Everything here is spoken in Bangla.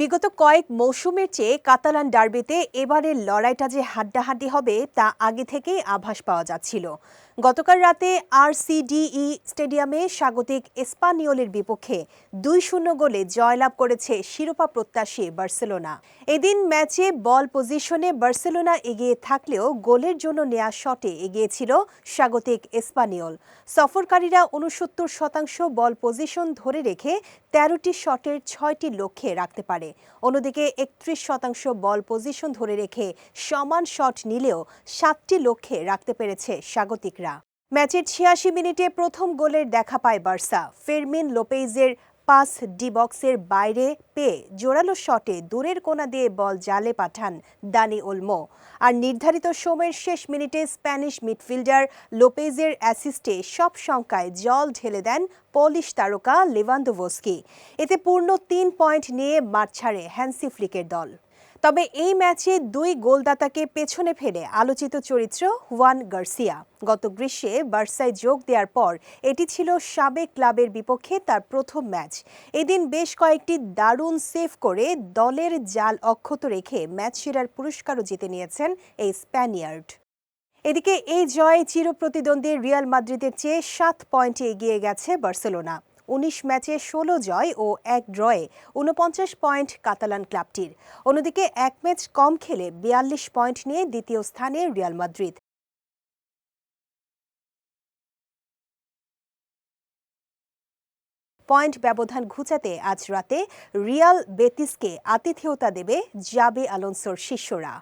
বিগত কয়েক মৌসুমের চেয়ে কাতালান ডার্বিতে এবারের লড়াইটা যে হাড্ডাহাড্ডি হবে তা আগে থেকেই আভাস পাওয়া যাচ্ছিল। গতকাল রাতে আরসিডিই স্টেডিয়ামে স্বাগতিক এসপানিওলের বিপক্ষে ২-০ গোলে জয়লাভ করেছে শিরোপা প্রত্যাশী বার্সেলোনা। এদিন ম্যাচে বল পজিশনে বার্সেলোনা এগিয়ে থাকলেও গোলের জন্য নেয়া শটে এগিয়ে ছিল স্বাগতিক এসপানিওল। সফরকারীরা ৬৯% বল পজিশন ধরে রেখে ১৩টি শটের ৬টি লক্ষ্যে রাখতে পারে। অন্যদিকে ৩১% বল পজিশন ধরে রেখে সমান শট নিলেও ৭টি লক্ষ্যে রাখতে পেরেছে স্বাগতিকরা। ম্যাচের ৮৬ মিনিটে প্রথম গোলের দেখা পায় বার্সা। ফেরমিন লোপেজের পাস ডি বক্সের বাইরে পেয়ে জোরালো শটে দূরের কোণা দিয়ে বল জালে পাঠান দানি ওলমো। আর নির্ধারিত সময়ের শেষ মিনিটে স্প্যানিশ মিডফিল্ডার লোপেজের অ্যাসিস্টে সব শঙ্কায় জল ঢেলে দেন পোলিশ তারকা লেভানদোভস্কি। এতে পূর্ণ ৩ পয়েন্ট নিয়ে মাঠ ছাড়ে হ্যান্সি ফ্লিকের দল। তবে এই ম্যাচে ২ গোলদাতাকে পেছনে ফেলে আলোচিত চরিত্র হুয়ান গার্সিয়া। গত গ্রীষ্মে বার্সায় যোগ দেওয়ার পর এটি ছিল সাবেক ক্লাবের বিপক্ষে তার প্রথম ম্যাচ। এদিন বেশ কয়েকটি দারুণ সেভ করে দলের জাল অক্ষত রেখে ম্যাচ সেরার পুরস্কারও জিতে নিয়েছেন এই স্প্যানিয়ার্ড। এদিকে এই জয়ে চিরপ্রতিদ্বন্দ্বী রিয়াল মাদ্রিদের চেয়ে ৭ পয়েন্টে এগিয়ে গেছে বার্সেলোনা। ১৯ ম্যাচে ১৬ জয় ও ১ ড্রয়ে ৪৯ পয়েন্ট কাতালান ক্লাবটির। অন্যদিকে ১ ম্যাচ কম খেলে ৪২ পয়েন্ট নিয়ে দ্বিতীয় স্থানে রিয়াল মাদ্রিদ। পয়েন্ট ব্যবধান ঘুচাতে আজ রাতে রিয়াল বেতিসকে আতিথেয়তা দেবে জাবি আলোনসোর শিষ্যরা।